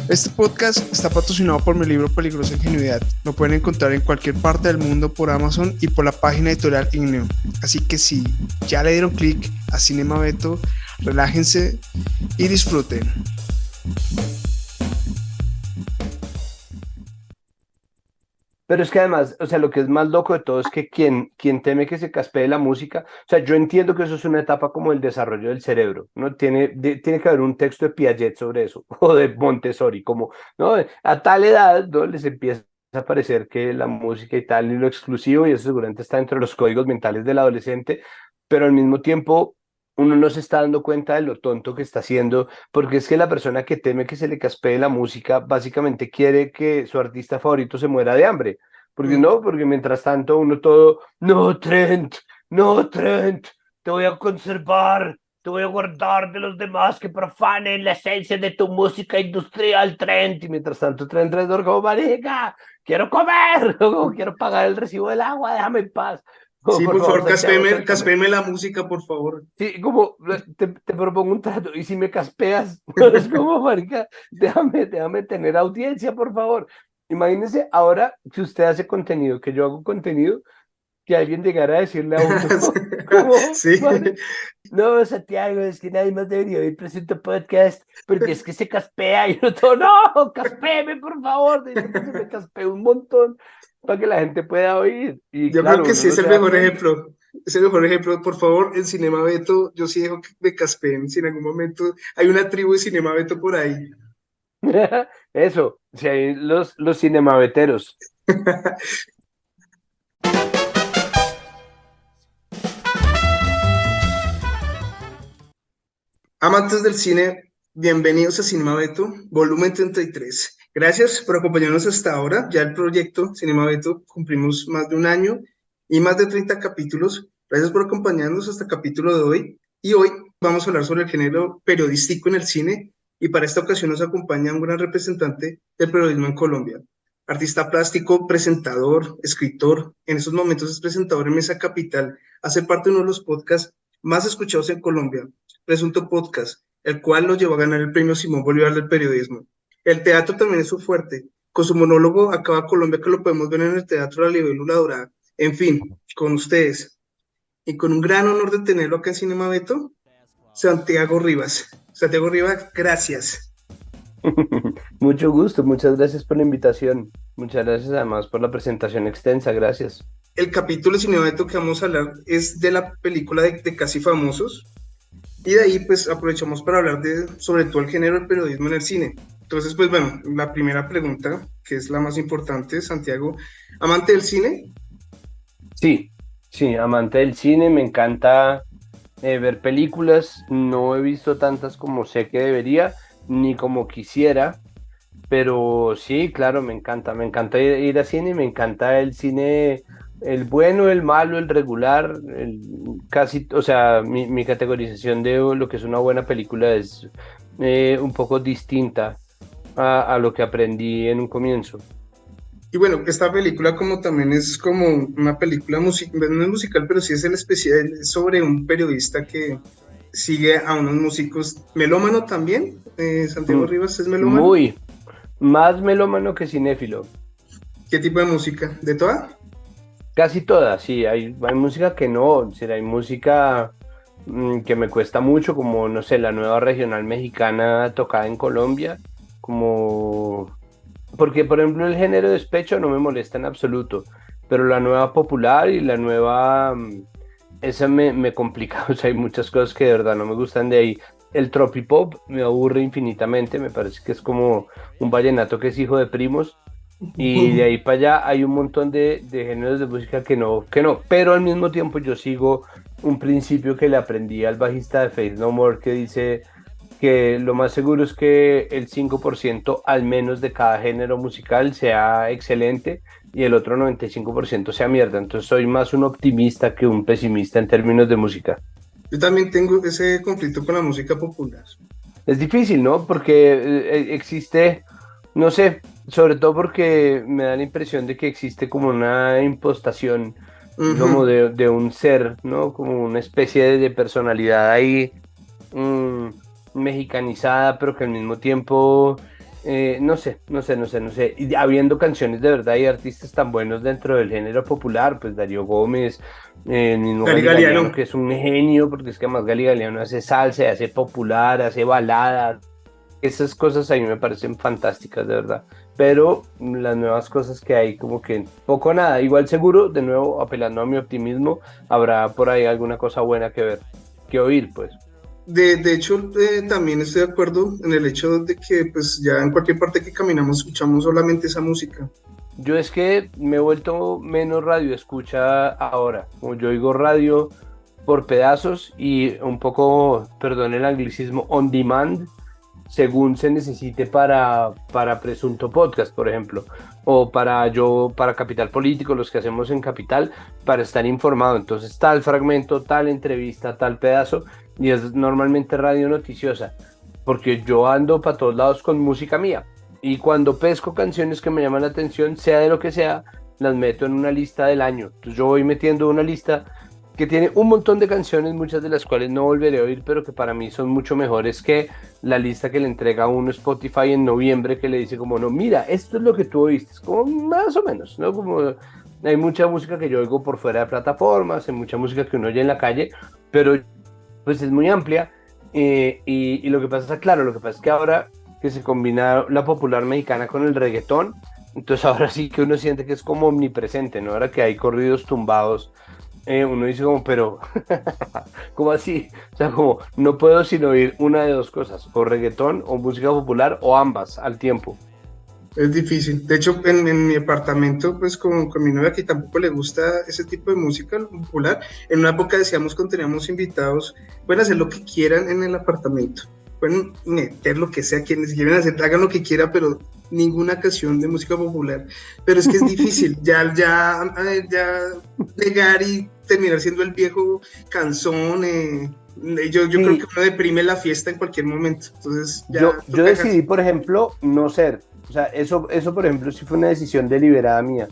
Este podcast está patrocinado por mi libro Peligrosa Ingenuidad. Lo pueden encontrar en cualquier parte del mundo por Amazon y por la página editorial Igneo. Así que si ya le dieron clic a Cinema Beto, relájense y disfruten. Pero es que además, o sea, lo que es más loco de todo es que quien teme que se caspee la música, o sea, yo entiendo que eso es una etapa como el desarrollo del cerebro, ¿no? Tiene que haber un texto de Piaget sobre eso, o de Montessori, como, ¿no? A tal edad, ¿no? Les empieza a parecer que la música y tal, y lo exclusivo, y eso seguramente está dentro de los códigos mentales del adolescente, pero al mismo tiempo uno no se está dando cuenta de lo tonto que está haciendo, porque es que la persona que teme que se le caspee la música, básicamente quiere que su artista favorito se muera de hambre. Porque no, porque mientras tanto uno todo, no, Trent, no, Trent, te voy a conservar, te voy a guardar de los demás que profanen la esencia de tu música industrial, Trent. Y mientras tanto, Trent como, marica, quiero comer, o quiero pagar el recibo del agua, déjame en paz. Oh, Sí, por por favor, favor, Santiago, suéltame. caspéme la música, por favor. Sí, como te propongo un trato, y si me caspeas, es como, marica, déjame tener audiencia, por favor. Imagínese ahora que usted hace contenido, que yo hago contenido, que alguien llegara a decirle a uno, como, Sí, "Mari- no, Santiago, es que nadie más debería oír Presento Podcast, porque es que se caspea, y yo todo, no, caspéeme, por favor, necesito que se me caspee un montón, para que la gente pueda oír. Y yo creo claro, que uno sí no es el se da mejor cuenta. ejemplo. Es el mejor ejemplo. Por favor, en Cinema Beto, yo sí dejo que me caspeen. Si en algún momento hay una tribu de Cinema Beto por ahí. Eso, si hay los cinemaveteros. Amantes del cine, bienvenidos a Cinema Beto, volumen 33. Gracias por acompañarnos hasta ahora. Ya el proyecto Cinema Beto cumplimos más de un año y más de 30 capítulos. Gracias por acompañarnos hasta el capítulo de hoy. Y hoy vamos a hablar sobre el género periodístico en el cine. Y para esta ocasión nos acompaña un gran representante del periodismo en Colombia. Artista plástico, presentador, escritor. En estos momentos es presentador en Mesa Capital. Hace parte de uno de los podcasts más escuchados en Colombia. Presunto Podcast, el cual lo llevó a ganar el premio Simón Bolívar del periodismo. El teatro también es su fuerte. Con su monólogo Acaba Colombia, que lo podemos ver en el Teatro La Libélula Dorada. En fin, con ustedes. Y con un gran honor de tenerlo acá en Cinema Beto, Santiago Rivas. Santiago Rivas, gracias. Mucho gusto, muchas gracias por la invitación. Muchas gracias además por la presentación extensa, gracias. El capítulo de Cinema Beto que vamos a hablar es de la película de Casi Famosos. Y de ahí pues aprovechamos para hablar de sobre todo el género del periodismo en el cine. Entonces pues bueno, la primera pregunta, que es la más importante, Santiago, ¿amante del cine? Sí, sí, amante del cine, me encanta ver películas, no he visto tantas como sé que debería, ni como quisiera, pero sí, claro, me encanta ir a cine, me encanta el cine, el bueno, el malo, el regular, casi, o sea, mi categorización de lo que es una buena película es un poco distinta a lo que aprendí en un comienzo. Y bueno, esta película como también es como una película musical, no es musical, pero sí es el especial es sobre un periodista que sigue a unos músicos, melómano también, Santiago Mm, Rivas es melómano. Muy, más melómano que cinéfilo. ¿Qué tipo de música? ¿De toda? Casi todas, sí, hay música que no, o sea, hay música que me cuesta mucho, como, no sé, la nueva regional mexicana tocada en Colombia, como, porque por ejemplo el género de despecho no me molesta en absoluto, pero la nueva popular y la nueva, esa me complica, o sea, hay muchas cosas que de verdad no me gustan de ahí. El tropipop me aburre infinitamente, me parece que es como un vallenato que es hijo de primos. Y de ahí para allá hay un montón de géneros de música que no, pero al mismo tiempo yo sigo un principio que le aprendí al bajista de Faith No More que dice que lo más seguro es que el 5% al menos de cada género musical sea excelente y el otro 95% sea mierda. Entonces soy más un optimista que un pesimista en términos de música. Yo también tengo ese conflicto con la música popular. Es difícil, ¿no? Porque existe, no sé, sobre todo porque me da la impresión de que existe como una impostación como Ujú. de un ser, ¿no? Como una especie de personalidad ahí mm, mexicanizada, pero que al mismo tiempo no sé. Y habiendo canciones de verdad y artistas tan buenos dentro del género popular, pues Darío Gómez, el mismo Gali Gali Galiano, Galiano. que es un genio, porque es que además Gali Galiano hace salsa, hace popular, hace balada. Esas cosas a mí me parecen fantásticas, de verdad. Pero las nuevas cosas que hay, como que poco o nada. Igual seguro, de nuevo, apelando a mi optimismo, habrá por ahí alguna cosa buena que ver, que oír, pues. De hecho, también estoy de acuerdo en el hecho de que pues ya en cualquier parte que caminamos escuchamos solamente esa música. Yo es que me he vuelto menos radio escucha ahora. Como yo oigo radio por pedazos y un poco, perdón el anglicismo, on demand, según se necesite para Presunto Podcast, por ejemplo, o para Capital Político, los que hacemos en Capital, para estar informado. Entonces, tal fragmento, tal entrevista, tal pedazo, y es normalmente radio noticiosa, porque yo ando para todos lados con música mía. Y cuando pesco canciones que me llaman la atención, sea de lo que sea, las meto en una lista del año. Entonces yo voy metiendo una lista que tiene un montón de canciones, muchas de las cuales no volveré a oír, pero que para mí son mucho mejores que la lista que le entrega a uno Spotify en noviembre, que le dice como, no, mira, esto es lo que tú oíste, es como más o menos, ¿no? Como hay mucha música que yo oigo por fuera de plataformas, hay mucha música que uno oye en la calle, pero pues es muy amplia, y lo que pasa, claro, lo que pasa es que ahora que se combina la popular mexicana con el reggaetón, entonces ahora sí que uno siente que es como omnipresente, ¿no? Ahora que hay corridos tumbados, uno dice como, pero, ¿cómo así? O sea, como, no puedo sino oír una de dos cosas, o reggaetón, o música popular, o ambas al tiempo. Es difícil. De hecho, en mi apartamento, pues con mi novia que tampoco le gusta ese tipo de música popular, en una época decíamos cuando teníamos invitados, pueden hacer lo que quieran en el apartamento, pueden meter lo que sea, quienes quieren hacer, hagan lo que quieran, pero ninguna canción de música popular. Pero es que es difícil, ya llegar y terminar siendo el viejo canzón. Yo creo que Sí, uno deprime la fiesta en cualquier momento, entonces yo, ya yo toca decidí, dejarse. por ejemplo, no ser. O sea, eso, por ejemplo, sí fue una decisión deliberada mía.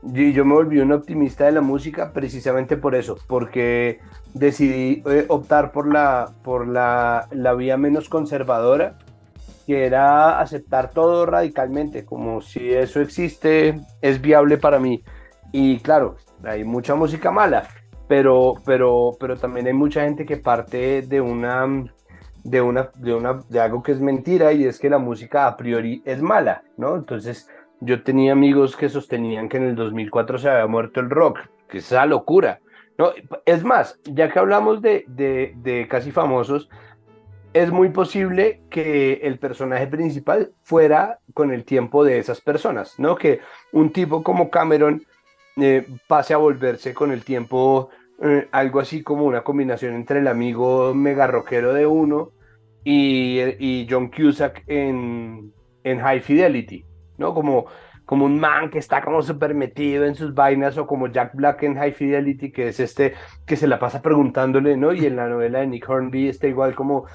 Yo me volví un optimista de la música precisamente por eso, porque decidí optar por la vía menos conservadora, que era aceptar todo radicalmente, como si eso existe, es viable para mí. Y claro, hay mucha música mala, pero también hay mucha gente que parte de algo que es mentira, y es que la música a priori es mala, ¿no? Entonces, yo tenía amigos que sostenían que en el 2004 se había muerto el rock, que es esa locura, ¿no? Es más, ya que hablamos de casi famosos, es muy posible que el personaje principal fuera con el tiempo de esas personas, ¿no? Que un tipo como Cameron pase a volverse con el tiempo algo así como una combinación entre el amigo mega rockero de uno y John Cusack en High Fidelity, ¿no? Como un man que está como súper metido en sus vainas, o como Jack Black en High Fidelity, que es este que se la pasa preguntándole, ¿no? Y en la novela de Nick Hornby está igual como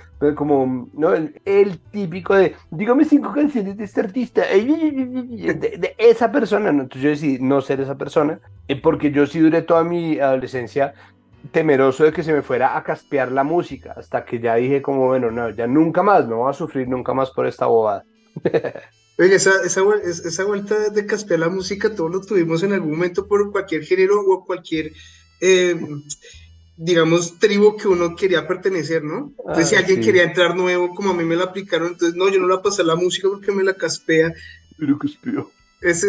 ¿no? El típico de, dígame 5 canciones de este artista, de esa persona, ¿no? Entonces yo decidí no ser esa persona, porque yo sí duré toda mi adolescencia temeroso de que se me fuera a caspear la música, hasta que ya dije como, bueno, no, ya nunca más, no voy a sufrir nunca más por esta bobada. Oye, esa vuelta de caspear la música, todos lo tuvimos en algún momento por cualquier género o cualquier, eh, digamos, tribu que uno quería pertenecer, ¿no? Entonces, si Ah, alguien quería sí, entrar nuevo, como a mí me la aplicaron, entonces, no, yo no le voy a pasar la música porque me la caspea. pero cuspió. Ese,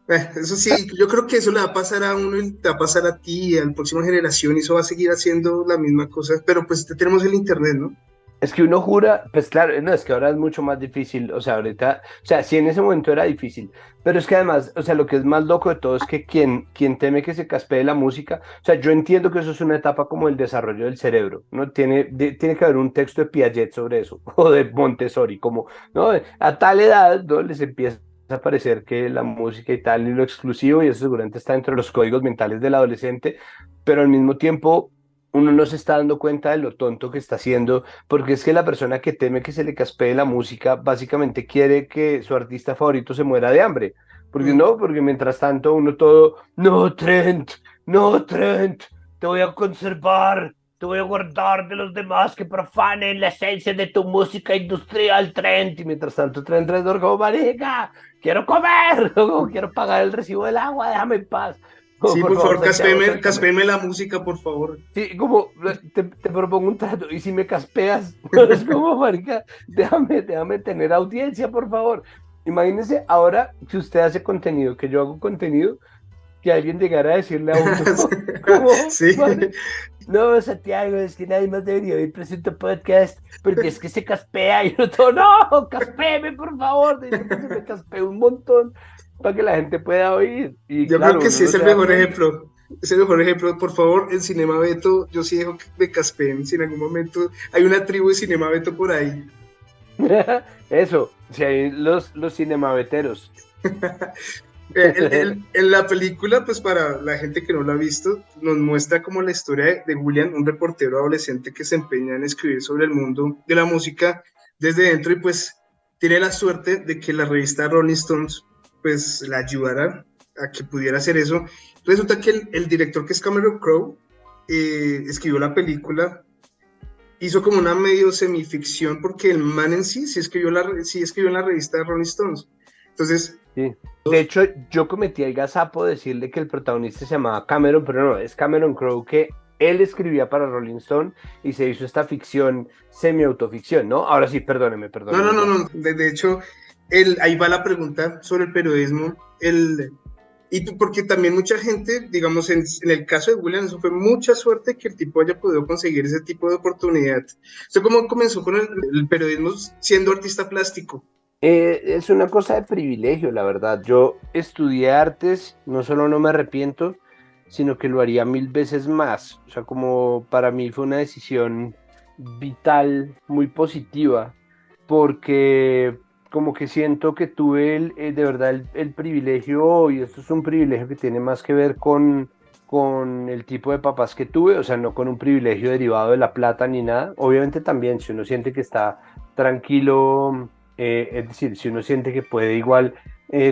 eso sí, yo creo que eso le va a pasar a uno y te va a pasar a ti y a la próxima generación, y eso va a seguir haciendo la misma cosa, pero pues tenemos el internet, ¿no? Es que uno jura, pues claro, no, es que ahora es mucho más difícil, o sea, ahorita, o sea, sí en ese momento era difícil, pero es que además, o sea, lo que es más loco de todo es que quien teme que se caspee la música, o sea, yo entiendo que eso es una etapa como el desarrollo del cerebro, ¿no? Tiene que haber un texto de Piaget sobre eso, o de Montessori, como, ¿no? A tal edad, ¿no? Les empieza a parecer que la música y tal, y lo exclusivo, y eso seguramente está dentro de los códigos mentales del adolescente, pero al mismo tiempo uno no se está dando cuenta de lo tonto que está haciendo, porque es que la persona que teme que se le caspee la música básicamente quiere que su artista favorito se muera de hambre. Porque Mm. no, porque mientras tanto uno todo, no, Trent, no, Trent, te voy a conservar, te voy a guardar de los demás que profanen la esencia de tu música industrial, Trent. Y mientras tanto, Trent Reznor como, marica, quiero comer, o quiero pagar el recibo del agua, déjame en paz. O, Sí, por por favor, favor, Santiago, caspéme, suéltame. caspéme la música, por favor. Sí, como te propongo un trato, y si me caspeas, es como, marica, déjame tener audiencia, por favor. Imagínese ahora que usted hace contenido, que yo hago contenido, que alguien llegara a decirle a uno, como, Sí, vale, no, Santiago, es que nadie más debería oír Presento Podcast, porque es que se caspea, y yo todo, no, caspéeme, por favor, necesito que se me caspee un montón para que la gente pueda oír. Y yo creo claro, que uno sí no es el se da mejor cuenta. ejemplo. Es el mejor ejemplo. Por favor, en Cinema Beto, yo sí dejo que me caspeen. Si en algún momento hay una tribu de Cinema Beto por ahí. Eso, si hay los cinemaveteros. En la película, pues para la gente que no la ha visto, nos muestra como la historia de Julian, un reportero adolescente que se empeña en escribir sobre el mundo de la música desde dentro y pues tiene la suerte de que la revista Rolling Stones pues la ayudara a que pudiera hacer eso. Resulta que el director que es Cameron Crowe escribió la película, hizo como una medio semificción porque el man en sí sí escribió en la revista Rolling Stones. Entonces, Sí. De hecho, yo cometí el gazapo de decirle que el protagonista se llamaba Cameron, pero no, es Cameron Crowe que él escribía para Rolling Stone y se hizo esta ficción, semi-autoficción, ¿no? Ahora sí, no, no, perdóneme no, ya. no. De hecho, ahí va la pregunta sobre el periodismo. Porque también mucha gente, digamos, en el caso de William, eso fue mucha suerte que el tipo haya podido conseguir ese tipo de oportunidad. ¿Usted cómo comenzó con el periodismo siendo artista plástico? Es una cosa de privilegio, la verdad. Yo estudié artes, no solo no me arrepiento, sino que lo haría 1000 veces más. O sea, como para mí fue una decisión vital, muy positiva, porque como que siento que tuve de verdad el privilegio, y esto es un privilegio que tiene más que ver con el tipo de papás que tuve, o sea, no con un privilegio derivado de la plata ni nada. Obviamente también, si uno siente que está tranquilo, es decir, si uno siente que puede igual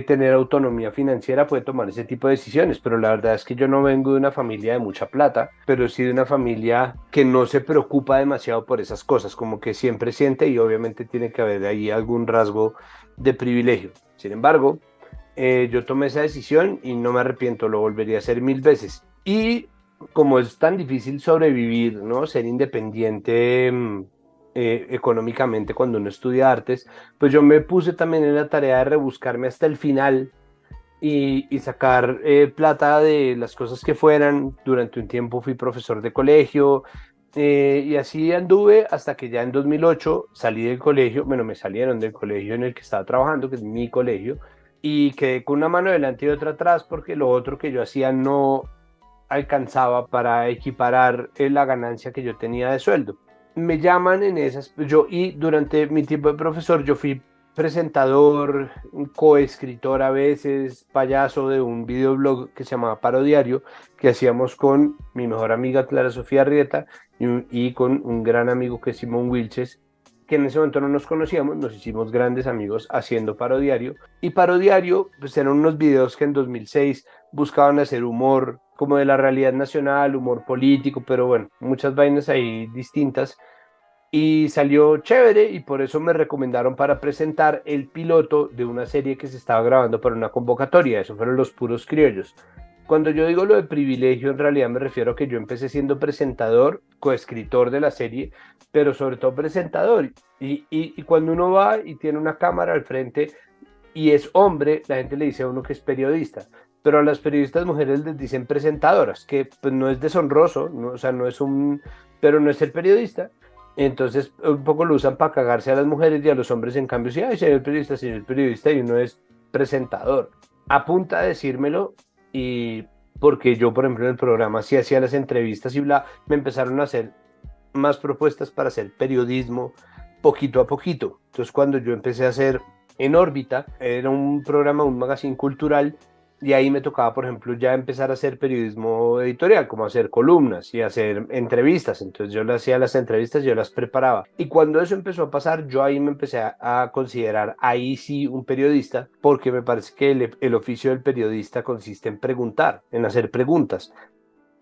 tener autonomía financiera, puede tomar ese tipo de decisiones, pero la verdad es que yo no vengo de una familia de mucha plata, pero sí de una familia que no se preocupa demasiado por esas cosas, como que siempre siente y obviamente tiene que haber de ahí algún rasgo de privilegio. Sin embargo, yo tomé esa decisión y no me arrepiento, lo volvería a hacer 1000 veces. Y como es tan difícil sobrevivir, ¿no? Ser independiente económicamente cuando uno estudia artes, pues yo me puse también en la tarea de rebuscarme hasta el final y sacar plata de las cosas que fueran. Durante un tiempo fui profesor de colegio y así anduve hasta que ya en 2008 salí del colegio, bueno, me salieron del colegio en el que estaba trabajando, que es mi colegio, y quedé con una mano delante y otra atrás porque lo otro que yo hacía no alcanzaba para equiparar la ganancia que yo tenía de sueldo. Me llaman en esas, yo y durante mi tiempo de profesor yo fui presentador, coescritor a veces, payaso de un videoblog que se llamaba Parodiario, que hacíamos con mi mejor amiga Clara Sofía Rieta y con un gran amigo que es Simón Wilches, que en ese momento no nos conocíamos, nos hicimos grandes amigos haciendo Parodiario. Y Parodiario, pues eran unos videos que en 2006 buscaban hacer humor como de la realidad nacional, humor político, pero bueno, muchas vainas ahí distintas. Y salió chévere y por eso me recomendaron para presentar el piloto de una serie que se estaba grabando para una convocatoria. Eso fueron Los Puros Criollos. Cuando yo digo lo de privilegio, en realidad me refiero a que yo empecé siendo presentador, coescritor de la serie, pero sobre todo presentador. Y cuando uno va y tiene una cámara al frente y es hombre, la gente le dice a uno que es periodista, pero a las periodistas mujeres les dicen presentadoras, que pues no es deshonroso, no, o sea, no es un, pero no es el periodista. Entonces, un poco lo usan para cagarse a las mujeres y a los hombres, en cambio, sí, ay, señor periodista, y uno es presentador. Apunta a decírmelo y porque yo, por ejemplo, en el programa sí hacía las entrevistas y bla, me empezaron a hacer más propuestas para hacer periodismo poquito a poquito. Entonces, cuando yo empecé a hacer En órbita, era un programa, un magazine cultural, y ahí me tocaba, por ejemplo, ya empezar a hacer periodismo editorial, como hacer columnas y hacer entrevistas. Entonces yo le hacía las entrevistas, yo las preparaba. Y cuando eso empezó a pasar, yo ahí me empecé a considerar ahí sí un periodista, porque me parece que el oficio del periodista consiste en preguntar, en hacer preguntas.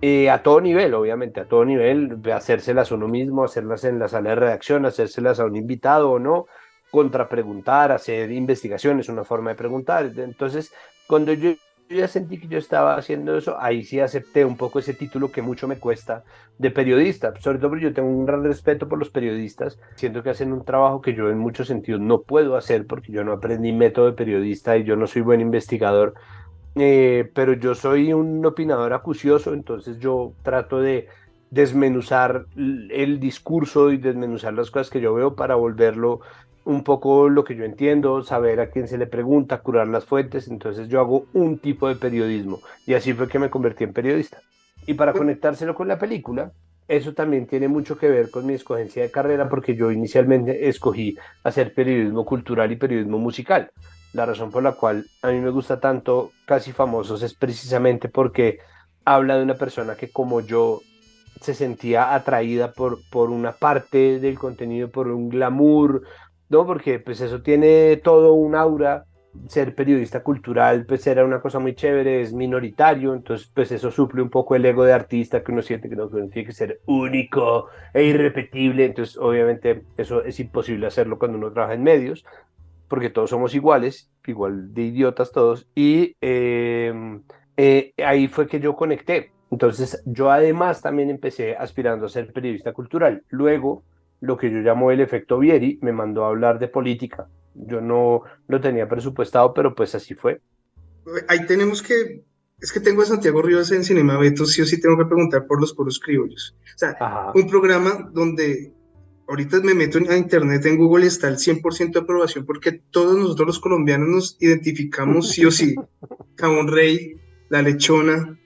A todo nivel, obviamente, a todo nivel, de hacérselas uno mismo, hacerlas en la sala de redacción, hacérselas a un invitado o no, contrapreguntar, hacer investigaciones, una forma de preguntar. Entonces, cuando yo ya sentí que yo estaba haciendo eso, ahí sí acepté un poco ese título que mucho me cuesta de periodista, sobre todo porque yo tengo un gran respeto por los periodistas, siento que hacen un trabajo que yo en muchos sentidos no puedo hacer porque yo no aprendí método de periodista y yo no soy buen investigador, pero yo soy un opinador acucioso, entonces yo trato de desmenuzar el discurso y desmenuzar las cosas que yo veo para volverlo un poco lo que yo entiendo, saber a quién se le pregunta, curar las fuentes, entonces yo hago un tipo de periodismo y así fue que me convertí en periodista. Y para conectárselo con la película, eso también tiene mucho que ver con mi escogencia de carrera porque yo inicialmente escogí hacer periodismo cultural y periodismo musical. La razón por la cual a mí me gusta tanto Casi Famosos es precisamente porque habla de una persona que como yo se sentía atraída por una parte del contenido, por un glamour, ¿no? Porque pues eso tiene todo un aura. Ser periodista cultural pues era una cosa muy chévere, es minoritario, entonces pues eso suple un poco el ego de artista que uno siente que no, que uno tiene que ser único e irrepetible, entonces obviamente eso es imposible hacerlo cuando uno trabaja en medios porque todos somos iguales, igual de idiotas todos, y ahí fue que yo conecté. Entonces, yo además también empecé aspirando a ser periodista cultural. Luego, lo que yo llamo el efecto Vieri me mandó a hablar de política. Yo no lo tenía presupuestado, pero pues así fue. Ahí tenemos que, es que tengo a Santiago Rivas en Cinema Beto, sí o sí tengo que preguntar por los puros criollos. O sea, Ajá. un programa donde ahorita me meto a internet en Google y está el 100% de aprobación porque todos nosotros los colombianos nos identificamos sí o sí. Jabón Rey, La Lechona,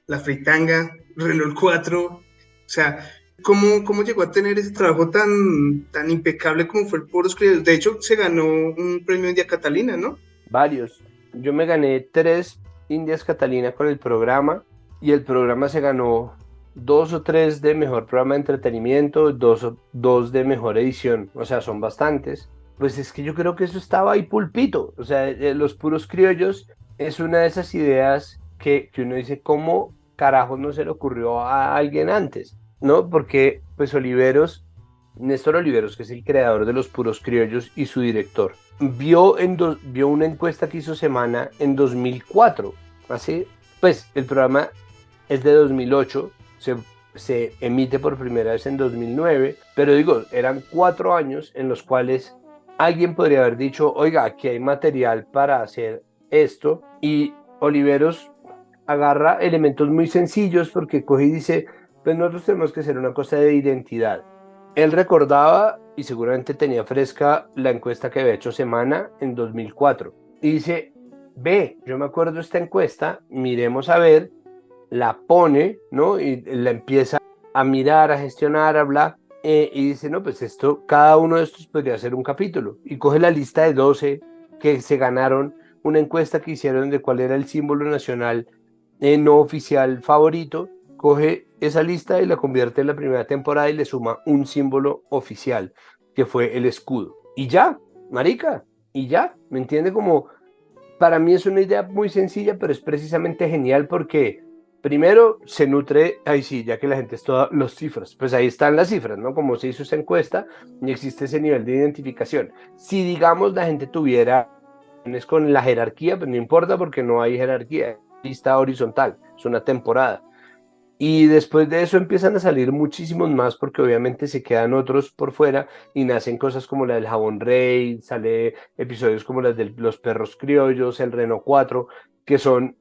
La Fritanga, Renault 4. O sea, ¿cómo llegó a tener ese trabajo tan impecable como fue el Puros Criollos? De hecho, se ganó un premio India Catalina, ¿no? Varios. Yo me gané 3 Indias Catalina con el programa y el programa se ganó 2 o 3 de mejor programa de entretenimiento, dos de mejor edición, o sea, son bastantes. Pues es que yo creo que eso estaba ahí pulpito, o sea, los puros criollos es una de esas ideas que uno dice, ¿cómo carajos no se le ocurrió a alguien antes? ¿No? Porque pues Néstor Oliveros, que es el creador de los puros criollos y su director, vio una encuesta que hizo Semana en 2004. Así, pues el programa es de 2008, se emite por primera vez en 2009, pero digo, eran 4 años en los cuales alguien podría haber dicho, oiga, aquí hay material para hacer esto, y Oliveros agarra elementos muy sencillos porque coge y dice, pues nosotros tenemos que hacer una cosa de identidad. Él recordaba y seguramente tenía fresca la encuesta que había hecho Semana en 2004. Y dice, ve, yo me acuerdo de esta encuesta, miremos a ver, la pone, ¿no? Y la empieza a mirar, a gestionar, a hablar. Y dice, no, pues esto, cada uno de estos podría ser un capítulo. Y coge la lista de 12 que se ganaron una encuesta que hicieron de cuál era el símbolo nacional no oficial favorito, coge esa lista y la convierte en la primera temporada y le suma un símbolo oficial, que fue el escudo. Y ya, marica, y ya, ¿me entiende? Como, para mí es una idea muy sencilla, pero es precisamente genial porque primero se nutre, ahí sí, ya que la gente es toda los cifras, pues ahí están las cifras, ¿no? Como se hizo esa encuesta y existe ese nivel de identificación. Si digamos la gente tuviera con la jerarquía, pues no importa porque no hay jerarquía, lista horizontal, es una temporada. Y después de eso empiezan a salir muchísimos más porque obviamente se quedan otros por fuera y nacen cosas como la del Jabón Rey, sale episodios como las de los perros criollos, el Renault 4, que son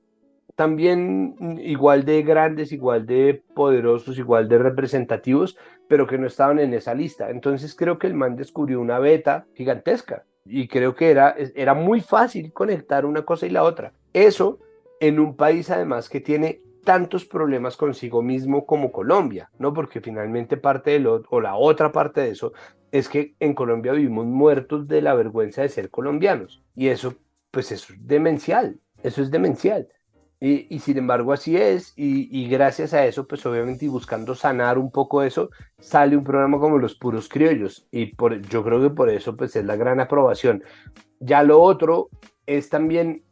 también igual de grandes, igual de poderosos, igual de representativos, pero que no estaban en esa lista. Entonces creo que el man descubrió una beta gigantesca y creo que era muy fácil conectar una cosa y la otra. Eso en un país además que tiene tantos problemas consigo mismo como Colombia, ¿no? Porque finalmente parte de o la otra parte de eso es que en Colombia vivimos muertos de la vergüenza de ser colombianos y eso, pues eso es demencial, eso es demencial. Y sin embargo así es, y gracias a eso, pues obviamente y buscando sanar un poco eso, sale un programa como Los Puros Criollos, y yo creo que por eso pues es la gran aprobación. Ya lo otro es también,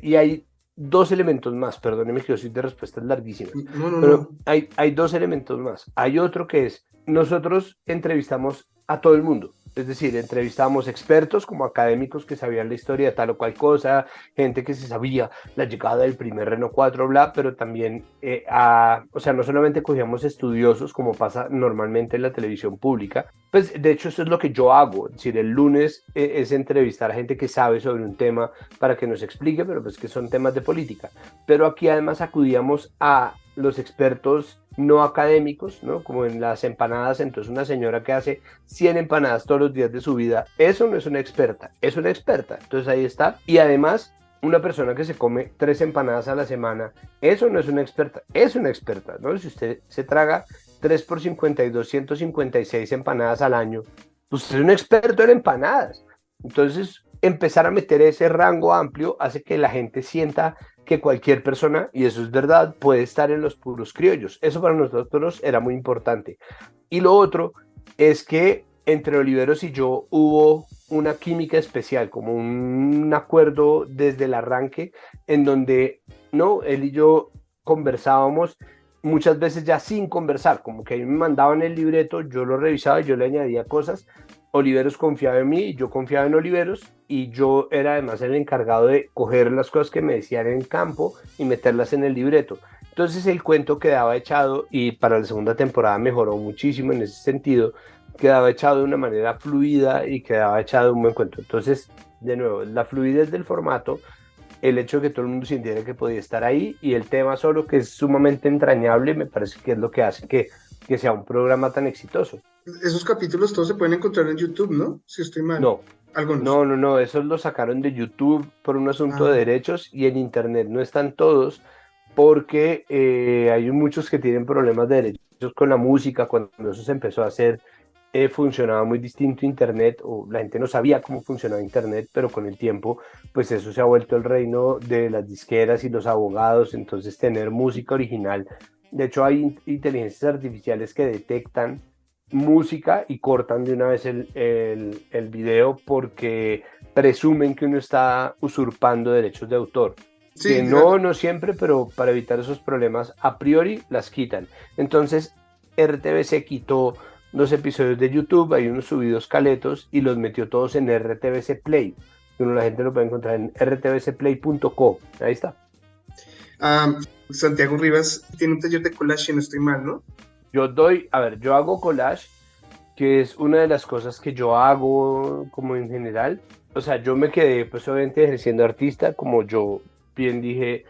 y ahí dos elementos más, perdóneme que yo soy de respuestas larguísimas, No, no, pero no. hay dos elementos más. Hay otro que es, nosotros entrevistamos a todo el mundo, es decir, entrevistamos expertos como académicos que sabían la historia de tal o cual cosa, gente que se sabía la llegada del primer Renault 4, bla, pero también, o sea, no solamente cogíamos estudiosos como pasa normalmente en la televisión pública, pues de hecho eso es lo que yo hago, es decir, el lunes es entrevistar a gente que sabe sobre un tema para que nos explique, pero pues que son temas de política. Pero aquí además acudíamos a los expertos no académicos, ¿no? Como en las empanadas, entonces una señora que hace 100 empanadas todos los días de su vida, eso no es una experta, es una experta. Entonces ahí está. Y además, una persona que se come 3 empanadas a la semana, eso no es una experta, es una experta, ¿no? Si usted se traga 3 por 52, 156 empanadas al año, pues usted es un experto en empanadas. Entonces, empezar a meter ese rango amplio hace que la gente sienta que cualquier persona, y eso es verdad, puede estar en los puros criollos. Eso para nosotros era muy importante. Y lo otro es que entre Oliveros y yo hubo una química especial, como un acuerdo desde el arranque, en donde no, él y yo conversábamos muchas veces ya sin conversar, como que a mí me mandaban el libreto, yo lo revisaba y yo le añadía cosas. Oliveros confiaba en mí, yo confiaba en Oliveros, y yo era además el encargado de coger las cosas que me decían en campo y meterlas en el libreto. Entonces el cuento quedaba echado, y para la segunda temporada mejoró muchísimo en ese sentido, quedaba echado de una manera fluida y quedaba echado un buen cuento. Entonces, de nuevo, la fluidez del formato, el hecho de que todo el mundo sintiera que podía estar ahí, y el tema solo, que es sumamente entrañable, me parece que es lo que hace que sea un programa tan exitoso. Esos capítulos todos se pueden encontrar en YouTube, ¿no? Si estoy mal. No, Algunos. esos los sacaron de YouTube por un asunto de Ah, derechos, y en Internet no están todos porque hay muchos que tienen problemas de derechos con la música. Cuando eso se empezó a hacer, funcionaba muy distinto Internet, o la gente no sabía cómo funcionaba Internet, pero con el tiempo, pues eso se ha vuelto el reino de las disqueras y los abogados. Entonces, tener música original, de hecho hay inteligencias artificiales que detectan música y cortan de una vez el video porque presumen que uno está usurpando derechos de autor. Que sí, no siempre, pero para evitar esos problemas, a priori las quitan. Entonces, RTBC quitó los episodios de YouTube, hay unos subidos caletos, y los metió todos en RTBC Play. La gente lo puede encontrar en rtbcplay.co. Ahí está. Santiago Rivas tiene un taller de collage, si no estoy mal, ¿no? Yo hago collage, que es una de las cosas que yo hago como en general. O sea, yo me quedé pues obviamente ejerciendo artista, como yo bien dije,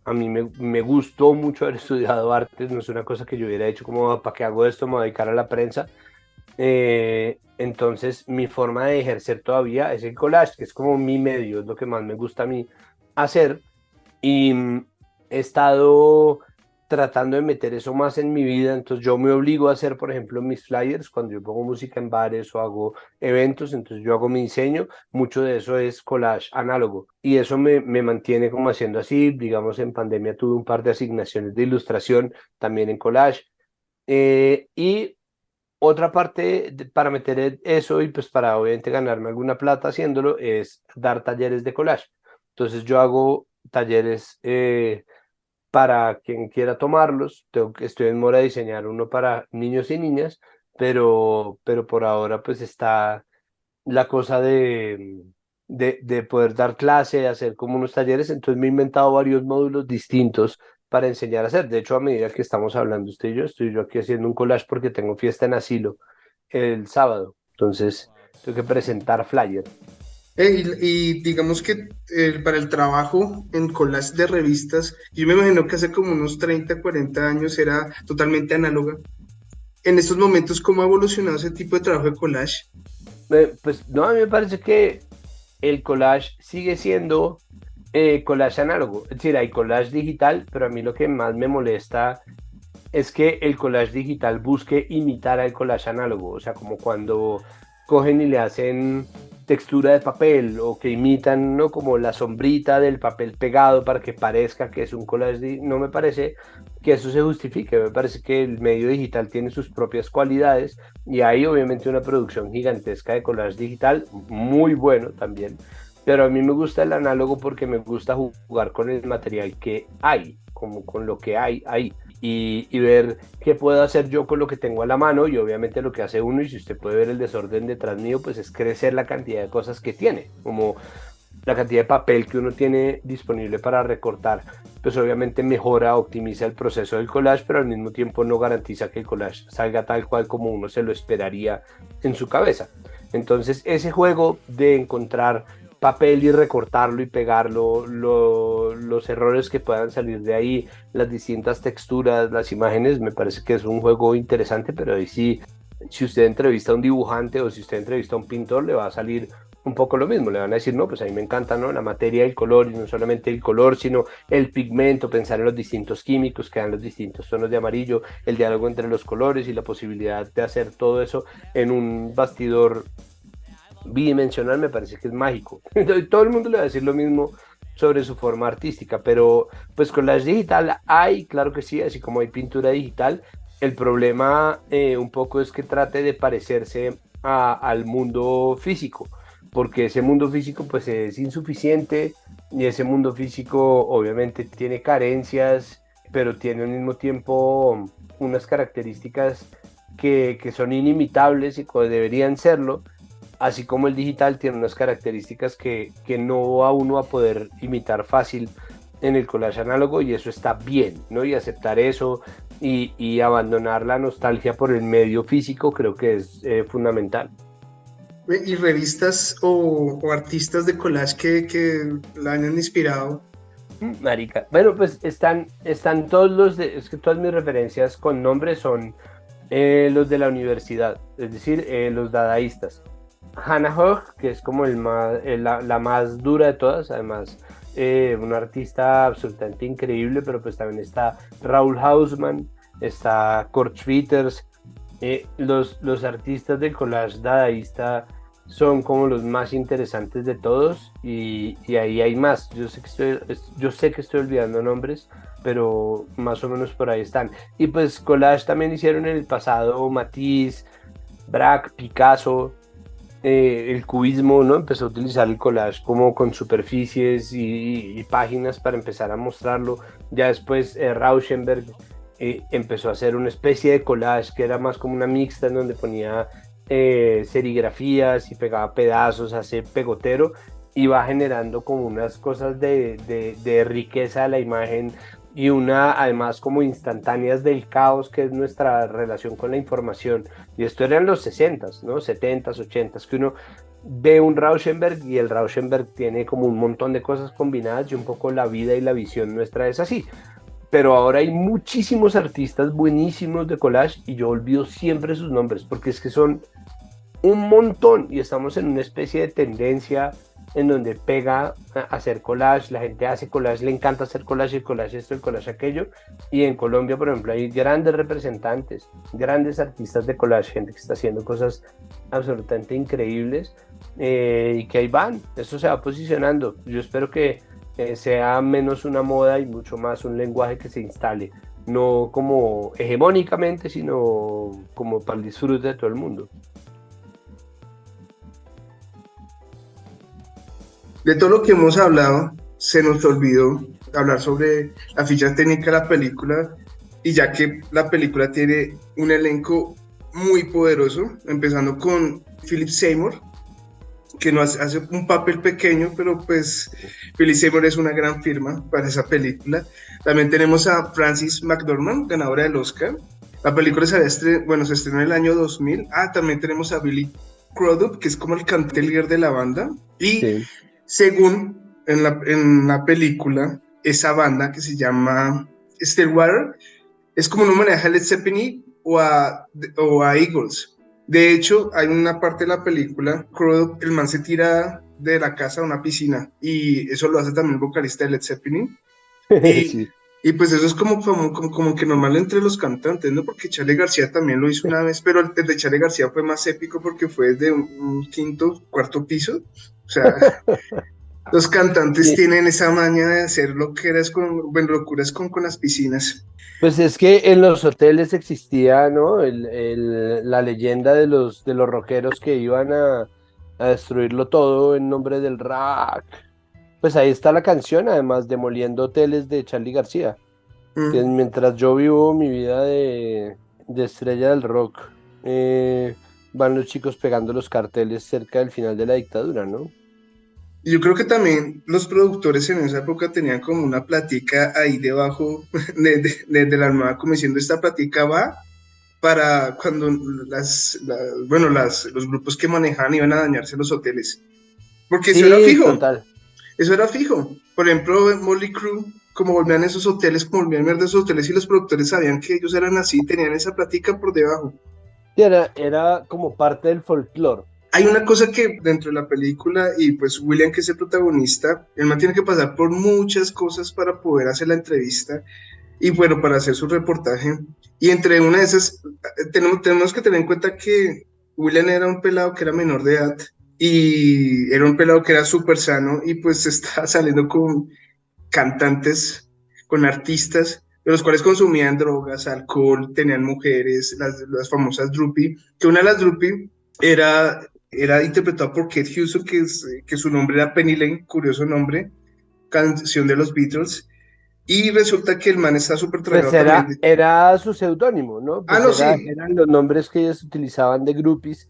a mí me gustó mucho haber estudiado artes, no es una cosa que yo hubiera hecho como, ¿para qué hago esto? Me voy a dedicar a la prensa. Entonces, mi forma de ejercer todavía es el collage, que es como mi medio, es lo que más me gusta a mí hacer. Y he estado tratando de meter eso más en mi vida. Entonces yo me obligo a hacer, por ejemplo, mis flyers cuando yo pongo música en bares o hago eventos. Entonces yo hago mi diseño, mucho de eso es collage análogo, y eso me mantiene como haciendo así. Digamos, en pandemia tuve un par de asignaciones de ilustración también en collage, y otra parte para meter eso, y pues para obviamente ganarme alguna plata haciéndolo, es dar talleres de collage. Entonces yo hago talleres para quien quiera tomarlos. Estoy en mora de diseñar uno para niños y niñas, pero por ahora pues está la cosa de poder dar clase, hacer como unos talleres. Entonces me he inventado varios módulos distintos para enseñar a hacer. De hecho, a medida que estamos hablando usted y yo, estoy yo aquí haciendo un collage porque tengo fiesta en asilo el sábado. Entonces tengo que presentar flyer. Y digamos que para el trabajo en collage de revistas, yo me imagino que hace como unos 30, 40 años era totalmente análoga. En estos momentos, ¿cómo ha evolucionado ese tipo de trabajo de collage? Pues no, a mí me parece que el collage sigue siendo collage análogo. Es decir, hay collage digital, pero a mí lo que más me molesta es que el collage digital busque imitar al collage análogo. O sea, como cuando cogen y le hacen textura de papel, o que imitan, ¿no?, como la sombrita del papel pegado para que parezca que es un collage. No me parece que eso se justifique. Me parece que el medio digital tiene sus propias cualidades, y hay obviamente una producción gigantesca de collage digital, muy bueno también, pero a mí me gusta el análogo porque me gusta jugar con el material que hay, como con lo que hay ahí, y ver qué puedo hacer yo con lo que tengo a la mano, y obviamente lo que hace uno, y si usted puede ver el desorden detrás mío, pues es crecer la cantidad de cosas que tiene, como la cantidad de papel que uno tiene disponible para recortar, pues obviamente mejora, optimiza el proceso del collage, pero al mismo tiempo no garantiza que el collage salga tal cual como uno se lo esperaría en su cabeza. Entonces ese juego de encontrar papel y recortarlo y pegarlo, los errores que puedan salir de ahí, las distintas texturas, las imágenes, me parece que es un juego interesante, pero ahí sí, si usted entrevista a un dibujante o si usted entrevista a un pintor, le va a salir un poco lo mismo, le van a decir, no, pues a mí me encanta, ¿no? La materia, el color, y no solamente el color, sino el pigmento, pensar en los distintos químicos que dan los distintos tonos de amarillo, el diálogo entre los colores y la posibilidad de hacer todo eso en un bastidor bidimensional me parece que es mágico. Entonces, todo el mundo le va a decir lo mismo sobre su forma artística, pero pues collage digital hay, claro que sí, así como hay pintura digital, el problema un poco es que trate de parecerse al mundo físico, porque ese mundo físico pues es insuficiente y ese mundo físico obviamente tiene carencias, pero tiene al mismo tiempo unas características que son inimitables y que deberían serlo, así como el digital tiene unas características que no va uno a poder imitar fácil en el collage análogo, y eso está bien, ¿no? Y aceptar eso y abandonar la nostalgia por el medio físico creo que es fundamental. ¿Y revistas o artistas de collage que la hayan inspirado? Marica, bueno, pues están todos es que todas mis referencias con nombres son los de la universidad, es decir, los dadaístas. Hannah Höch, que es como la más dura de todas, además un artista absolutamente increíble, pero pues también está Raúl Hausmann, está Kurt Schwitters, los artistas del collage dadaísta son como los más interesantes de todos, y ahí hay más, yo sé que estoy olvidando nombres, pero más o menos por ahí están. Y pues collage también hicieron en el pasado Matisse, Braque, Picasso, el cubismo, ¿no? Empezó a utilizar el collage como con superficies y páginas para empezar a mostrarlo. Ya después Rauschenberg empezó a hacer una especie de collage que era más como una mixta en donde ponía serigrafías y pegaba pedazos, hace pegotero, y va generando como unas cosas de riqueza de la imagen, y además como instantáneas del caos que es nuestra relación con la información. Y esto era en los 60s, ¿no? 70s, 80s, que uno ve un Rauschenberg y el Rauschenberg tiene como un montón de cosas combinadas, y un poco la vida y la visión nuestra es así. Pero ahora hay muchísimos artistas buenísimos de collage y yo olvido siempre sus nombres porque es que son un montón, y estamos en una especie de tendencia en donde pega a hacer collage, la gente hace collage, le encanta hacer collage, el collage esto, el collage aquello, y en Colombia, por ejemplo, hay grandes representantes, grandes artistas de collage, gente que está haciendo cosas absolutamente increíbles, y que ahí van, eso se va posicionando. Yo espero que sea menos una moda y mucho más un lenguaje que se instale, no como hegemónicamente, sino como para el disfrute de todo el mundo. De todo lo que hemos hablado, se nos olvidó hablar sobre la ficha técnica de la película, y ya que la película tiene un elenco muy poderoso, empezando con Philip Seymour, que nos hace un papel pequeño, pero pues Philip Seymour es una gran firma para esa película. También tenemos a Frances McDormand, ganadora del Oscar. La película se estrenó en el año 2000. También tenemos a Billy Crudup, que es como el cantante líder de la banda. Y Sí. según en la película, esa banda que se llama Stillwater es como un homenaje a Led Zeppelin o a Eagles. De hecho, hay una parte de la película, Crudup, el man se tira de la casa a una piscina, y eso lo hace también el vocalista de Led Zeppelin. Y, Sí. y pues eso es como que normal entre los cantantes, ¿no? Porque Charly García también lo hizo una vez, pero el de Charly García fue más épico porque fue desde un quinto, cuarto piso. O sea, los cantantes Sí. tienen esa maña de hacer locuras con las piscinas. Pues es que en los hoteles existía, ¿no? La leyenda de los rockeros que iban a destruirlo todo en nombre del rock. Pues ahí está la canción, además, Demoliendo Hoteles de Charly García, que es Mm. mientras yo vivo mi vida de estrella del rock, van los chicos pegando los carteles cerca del final de la dictadura, ¿no? Yo creo que también los productores en esa época tenían como una platica ahí debajo de la Armada, como diciendo, esta platica va para cuando los grupos que manejaban iban a dañarse los hoteles. Porque Sí, total. eso era fijo. Por ejemplo, en Motley Crue, como volvían esos hoteles, como volvían a ver de esos hoteles y los productores sabían que ellos eran así, tenían esa platica por debajo. Sí, era como parte del folclore. Hay una cosa que dentro de la película, y pues William, que es el protagonista, él man tiene que pasar por muchas cosas para poder hacer la entrevista y bueno, para hacer su reportaje. Y entre una de esas, tenemos que tener en cuenta que William era un pelado que era menor de edad y era un pelado que era súper sano y pues estaba saliendo con cantantes, con artistas, de los cuales consumían drogas, alcohol, tenían mujeres, las famosas Droopy, que una de las Droopy era interpretada por Kate Hudson, que su nombre era Penny Lane, curioso nombre, canción de los Beatles, y resulta que el man está súper Pues tragado también. era su seudónimo, ¿no? Ah, Pues no, sí, eran los nombres que ellos utilizaban de groupies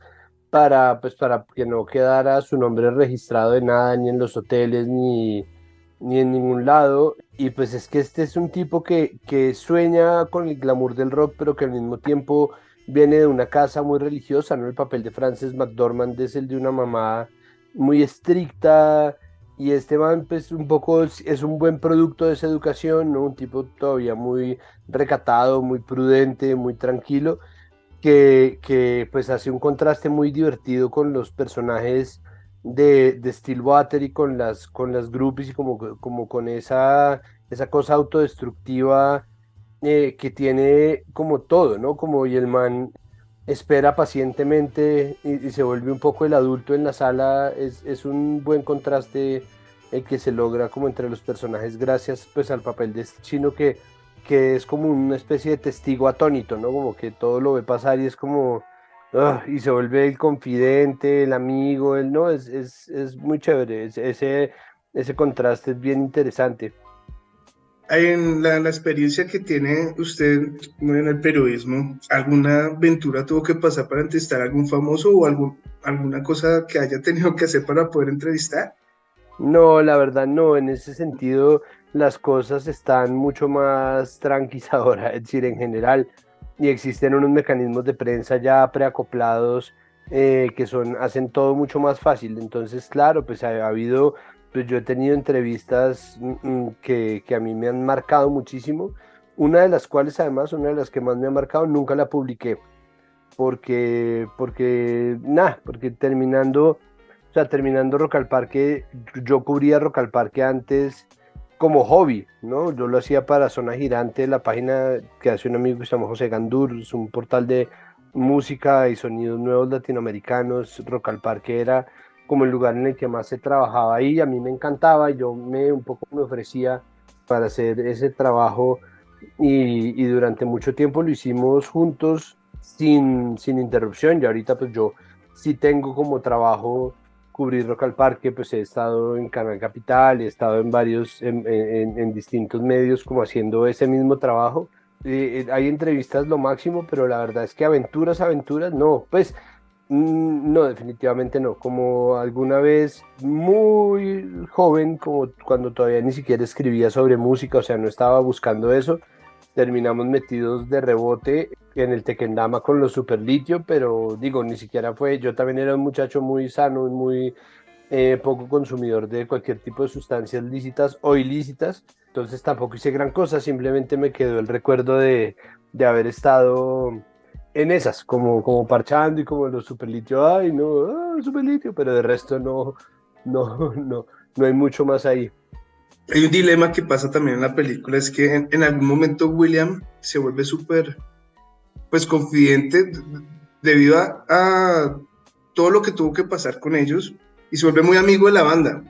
para, pues, para que no quedara su nombre registrado de nada, ni en los hoteles, ni en ningún lado. Y pues es que este es un tipo que sueña con el glamour del rock, pero que al mismo tiempo viene de una casa muy religiosa, ¿no? El papel de Frances McDormand es el de una mamá muy estricta, y este man, pues un poco es un buen producto de esa educación, ¿no? Un tipo todavía muy recatado, muy prudente, muy tranquilo, que pues hace un contraste muy divertido con los personajes de Stillwater y con las groupies y como con esa cosa autodestructiva, que tiene como todo, ¿no? Como y el man espera pacientemente y se vuelve un poco el adulto en la sala, es un buen contraste el que se logra como entre los personajes gracias pues al papel de este chino que es como una especie de testigo atónito, ¿no? Como que todo lo ve pasar y es como, y se vuelve el confidente, el amigo, el no, es muy chévere, ese contraste es bien interesante. hay en la experiencia que tiene usted en el periodismo, ¿alguna aventura tuvo que pasar para entrevistar a algún famoso o alguna cosa que haya tenido que hacer para poder entrevistar? No, la verdad no, en ese sentido las cosas están mucho más tranquilas ahora, es decir, en general, y existen unos mecanismos de prensa ya preacoplados, que hacen todo mucho más fácil. Entonces, claro, pues ha habido, pues yo he tenido entrevistas, que a mí me han marcado muchísimo, una de las cuales además, una de las que más me ha marcado, nunca la publiqué porque terminando Rock al Parque, yo cubría Rock al Parque antes como hobby, ¿no? Yo lo hacía para Zona Girante, la página que hace un amigo que se llama José Gandur, es un portal de música y sonidos nuevos latinoamericanos. Rock al Parque era como el lugar en el que más se trabajaba ahí, a mí me encantaba, un poco me ofrecía para hacer ese trabajo y durante mucho tiempo lo hicimos juntos sin interrupción. Y ahorita pues yo sí tengo como trabajo cubrir Rock al Parque, pues he estado en Canal Capital, he estado en en distintos medios como haciendo ese mismo trabajo. Hay entrevistas lo máximo, pero la verdad es que aventuras, no, pues no, definitivamente no. Como alguna vez muy joven, como cuando todavía ni siquiera escribía sobre música, o sea, no estaba buscando eso, terminamos metidos de rebote en el Tequendama con los Superlitio, pero digo, ni siquiera fue, yo también era un muchacho muy sano y muy poco consumidor de cualquier tipo de sustancias lícitas o ilícitas, entonces tampoco hice gran cosa, simplemente me quedó el recuerdo de haber estado en esas, como parchando y como los Superlitio, ay no, Superlitio, pero de resto no hay mucho más ahí. Hay un dilema que pasa también en la película, es que en algún momento William se vuelve súper, pues, confidente debido a todo lo que tuvo que pasar con ellos y se vuelve muy amigo de la banda.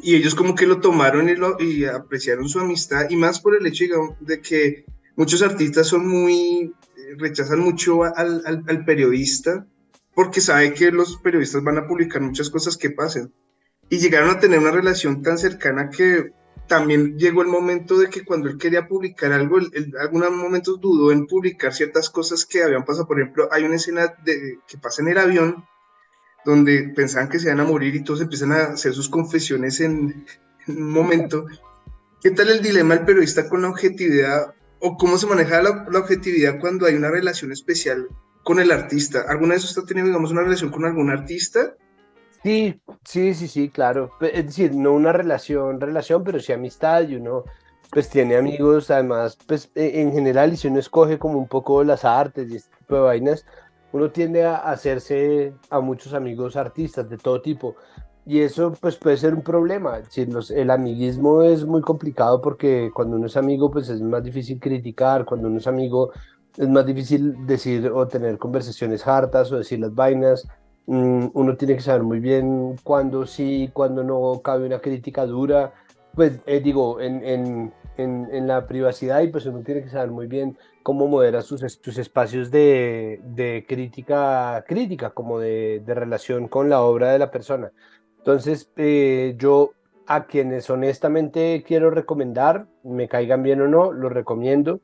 Y ellos como que lo tomaron y apreciaron su amistad y más por el hecho, digamos, de que muchos artistas son rechazan mucho al periodista porque sabe que los periodistas van a publicar muchas cosas que pasen. Y llegaron a tener una relación tan cercana que también llegó el momento de que cuando él quería publicar algo, él algunos momentos dudó en publicar ciertas cosas que habían pasado. Por ejemplo, hay una escena que pasa en el avión donde pensaban que se iban a morir y todos empiezan a hacer sus confesiones en un momento. ¿Qué tal el dilema del periodista con la objetividad o cómo se maneja la objetividad cuando hay una relación especial con el artista? ¿Alguna vez usted ha tenido, digamos, una relación con algún artista? Sí, sí, claro. Es decir, no una relación, pero sí amistad y uno pues tiene amigos, además, pues en general, y si uno escoge como un poco las artes y este tipo de vainas, uno tiende a hacerse a muchos amigos artistas de todo tipo. Y eso pues puede ser un problema. Si el amiguismo es muy complicado porque cuando uno es amigo pues es más difícil criticar, cuando uno es amigo es más difícil decir o tener conversaciones hartas o decir las vainas. Uno tiene que saber muy bien cuándo sí, cuándo no cabe una crítica dura, pues digo, en la privacidad y pues uno tiene que saber muy bien cómo modera sus espacios de crítica, como de relación con la obra de la persona. Entonces, yo a quienes honestamente quiero recomendar, me caigan bien o no, los recomiendo.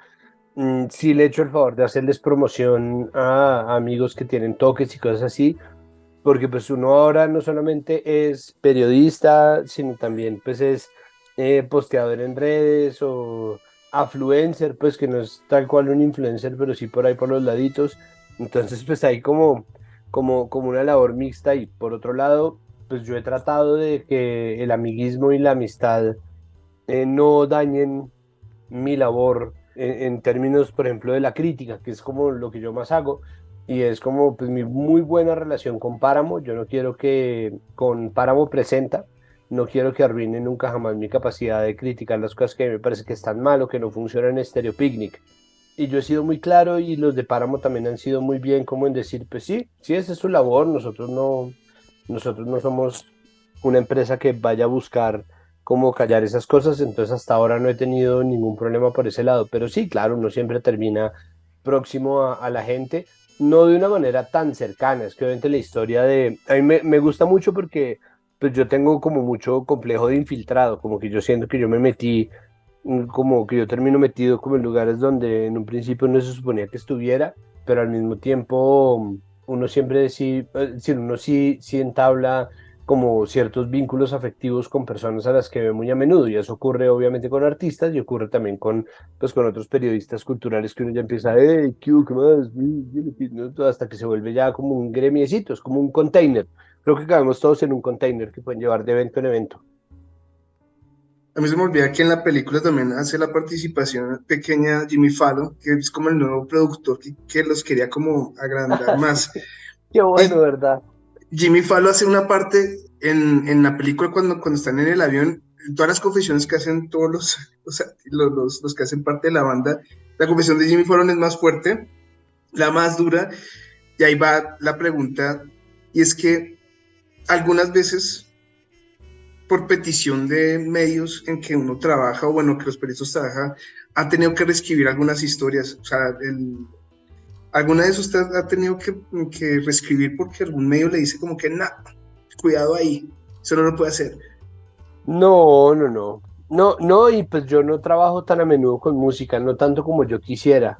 Sí le echo el favor de hacerles promoción a amigos que tienen toques y cosas así, porque pues uno ahora no solamente es periodista, sino también pues es posteador en redes o afluencer, pues que no es tal cual un influencer, pero sí por ahí por los laditos. Entonces pues hay como una labor mixta y por otro lado, pues yo he tratado de que el amiguismo y la amistad no dañen mi labor en términos, por ejemplo, de la crítica, que es como lo que yo más hago, y es como pues mi muy buena relación con Páramo. Yo no quiero que con Páramo Presenta, no quiero que arruine nunca jamás mi capacidad de criticar las cosas que me parece que están mal o que no funcionan en Stereo Picnic. Y yo he sido muy claro y los de Páramo también han sido muy bien como en decir, pues sí, sí, esa es su labor, nosotros no somos una empresa que vaya a buscar cómo callar esas cosas, entonces hasta ahora no he tenido ningún problema por ese lado, pero sí, claro, uno siempre termina próximo a la gente, no de una manera tan cercana, es que obviamente la historia a mí me gusta mucho porque pues yo tengo como mucho complejo de infiltrado, como que yo siento que yo me metí, como que yo termino metido como en lugares donde en un principio no se suponía que estuviera, pero al mismo tiempo uno siempre sí, uno sí entabla como ciertos vínculos afectivos con personas a las que ve muy a menudo, y eso ocurre obviamente con artistas y ocurre también pues, con otros periodistas culturales que uno ya empieza, ¿qué, hubo, qué más? ¿No? Hasta que se vuelve ya como un gremiecito, es como un container. Creo que cabemos todos en un container que pueden llevar de evento en evento. A mí se me olvida que en la película también hace la participación pequeña Jimmy Fallon, que es como el nuevo productor que los quería como agrandar Sí, más. qué bueno, Y ¿verdad? Jimmy Fallon hace una parte en la película cuando están en el avión, todas las confesiones que hacen todos o sea, los que hacen parte de la banda, la confesión de Jimmy Fallon es más fuerte, la más dura, y ahí va la pregunta, y es que algunas veces por petición de medios en que uno trabaja, o bueno, que los periodistas trabajan, han tenido que reescribir algunas historias. O sea, ¿alguna vez usted ha tenido que reescribir porque algún medio le dice como que, nah, cuidado ahí, eso no lo puede hacer? No, no, no. No, no, y pues yo no trabajo tan a menudo con música, no tanto como yo quisiera.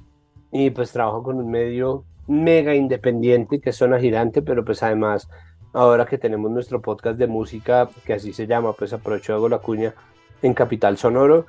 Y pues trabajo con un medio mega independiente que es Zona Girante, pero pues además, ahora que tenemos nuestro podcast de música, que así se llama, pues aprovecho, hago la cuña en Capital Sonoro.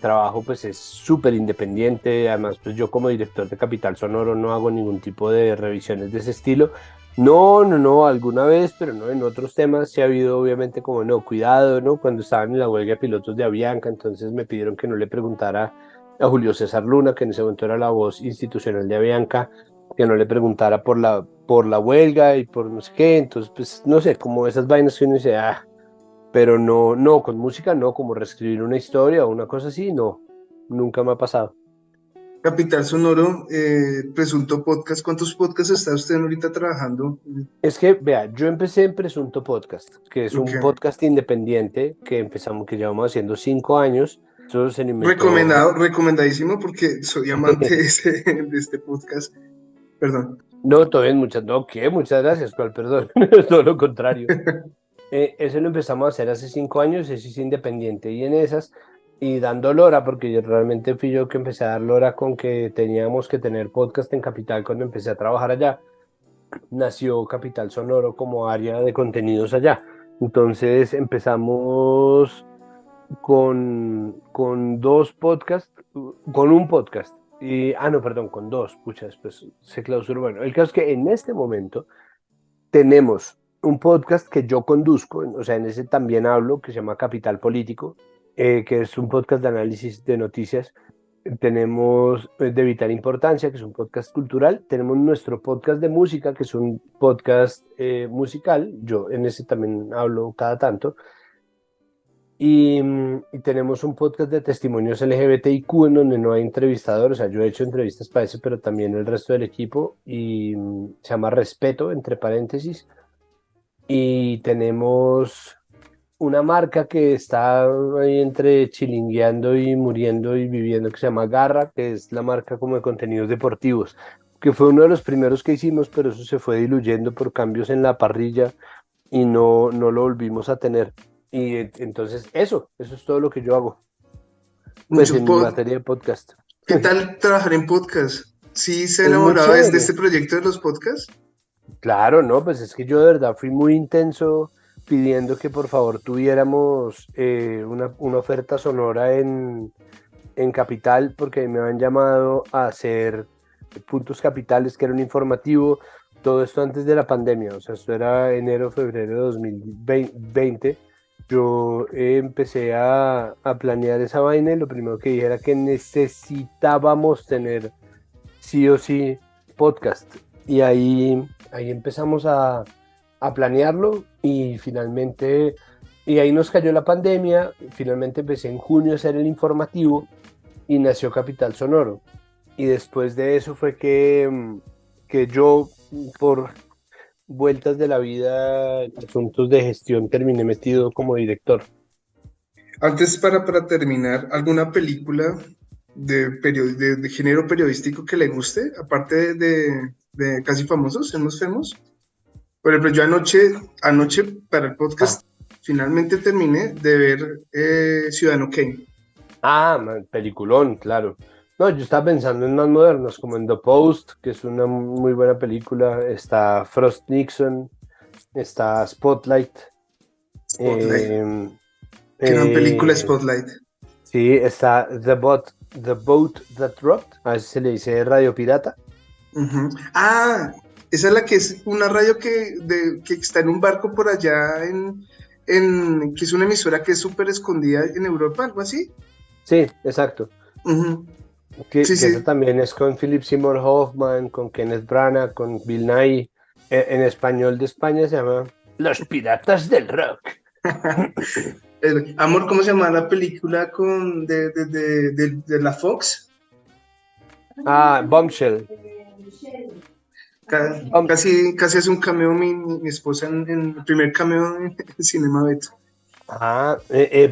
Trabajo pues es súper independiente, además pues yo como director de Capital Sonoro no hago ningún tipo de revisiones de ese estilo. No, alguna vez, pero no en otros temas sí ha habido obviamente como no, cuidado, ¿no? Cuando estaban en la huelga de pilotos de Avianca, entonces me pidieron que no le preguntara a Julio César Luna, que en ese momento era la voz institucional de Avianca, que no le preguntara por la huelga y por no sé qué, entonces pues no sé, como esas vainas que uno dice, pero no, con música no, como reescribir una historia o una cosa así, no, nunca me ha pasado. Capital Sonoro, Presunto Podcast, ¿cuántos podcasts está usted ahorita trabajando? Es que, vea, yo empecé en Presunto Podcast, que es un Ok. podcast independiente que llevamos haciendo 5 años. Eso se lo inventó. Recomendado, recomendadísimo porque soy amante de este podcast. Perdón. No, todo bien, no, ¿qué? Muchas gracias, ¿cuál perdón? Todo lo contrario. Eso lo empezamos a hacer hace 5 años, eso es independiente y en esas, y dando lora, porque yo realmente fui yo que empecé a dar lora con que teníamos que tener podcast en Capital cuando empecé a trabajar allá. Nació Capital Sonoro como área de contenidos allá. Entonces empezamos con dos podcasts, con un podcast. No, perdón, con dos, pucha, después se clausuró. Bueno, el caso es que en este momento tenemos un podcast que yo conduzco, o sea, en ese también hablo, que se llama Capital Político, que es un podcast de análisis de noticias. Tenemos De Vital Importancia, que es un podcast cultural. Tenemos nuestro podcast de música, que es un podcast musical. Yo en ese también hablo cada tanto. Y tenemos un podcast de testimonios LGBTIQ en donde no hay entrevistadores. O sea, yo he hecho entrevistas para ese, pero también el resto del equipo. Y se llama Respeto, entre paréntesis. Y tenemos una marca que está ahí entre chilingueando y muriendo y viviendo, que se llama Garra, que es la marca como de contenidos deportivos, que fue uno de los primeros que hicimos, pero eso se fue diluyendo por cambios en la parrilla y no lo volvimos a tener. Y entonces eso es todo lo que yo hago, pues Mucho en pod. materia de podcast. ¿Qué tal trabajar en podcast? ¿Sí se ha Es muy enamorado de chévere. este proyecto de los podcasts? Claro, no, pues es que yo de verdad fui muy intenso pidiendo que por favor tuviéramos una oferta sonora en Capital, porque me han llamado a hacer puntos capitales, que era un informativo, todo esto antes de la pandemia, o sea, esto era enero, febrero de 2020. Yo empecé a planear esa vaina y lo primero que dije era que necesitábamos tener sí o sí podcast. Y ahí empezamos a planearlo y finalmente, y ahí nos cayó la pandemia, finalmente empecé en junio a hacer el informativo y nació Capital Sonoro. Y después de eso fue que yo, por vueltas de la vida, asuntos de gestión, terminé metido como director. Antes, para terminar, ¿alguna película de género periodístico que le guste? Aparte de Casi Famosos, Somos Famous. Por ejemplo, yo anoche para el Ah, podcast, finalmente terminé de ver Ciudadano Kane. peliculón, claro. No, yo estaba pensando en más modernos, como en The Post, que es una muy buena película. Está Frost Nixon, está Spotlight. Spotlight. eh, Qué gran película eh, Spotlight. sí, está The Boat That Rocked, a veces se le dice Radio Pirata. Ujú. Ah, esa es la que es una radio que está en un barco por allá que es una emisora que es súper escondida en Europa, algo así. Sí, exacto. Ujú. Que, Sí, que esa sí. también es con Philip Seymour Hoffman, con Kenneth Branagh, con Bill Nighy. En español de España se llama Los Piratas del Rock. Amor, ¿cómo se llama la película de la Fox? Bombshell. Bom- Casi hace un cameo mi esposa en el primer cameo en Cinema Beto.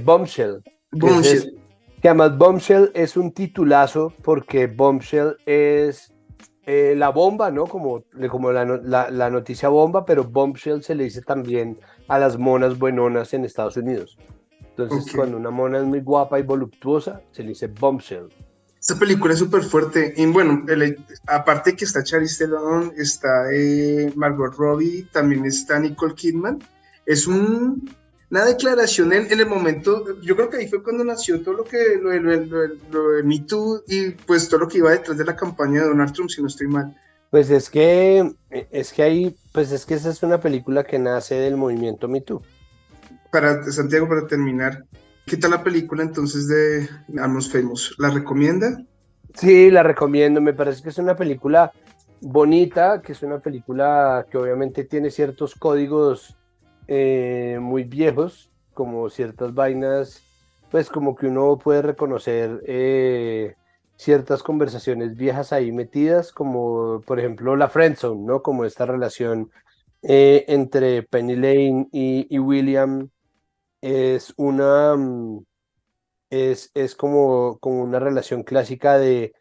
Bombshell, Bombshell. que además Bombshell es un titulazo porque Bombshell es la bomba, ¿no? Como la noticia bomba, pero Bombshell se le dice también a las monas buenonas en Estados Unidos. Entonces, Ok. cuando una mona es muy guapa y voluptuosa, se le dice Bombshell. Esta película es súper fuerte. Y bueno, aparte que está Charlize Theron, está Margot Robbie, también está Nicole Kidman. Es una declaración en el momento. Yo creo que ahí fue cuando nació todo lo de Me Too y pues todo lo que iba detrás de la campaña de Donald Trump, si no estoy mal. Pues es que esa es una película que nace del movimiento Me Too. Santiago, para terminar, ¿qué tal la película entonces de Almost Famous? ¿La recomienda? Sí, la recomiendo. Me parece que es una película bonita, que es una película que obviamente tiene ciertos códigos muy viejos, como ciertas vainas, pues como que uno puede reconocer ciertas conversaciones viejas ahí metidas, como por ejemplo la friendzone, ¿no? Como esta relación entre Penny Lane y William es es como una relación clásica de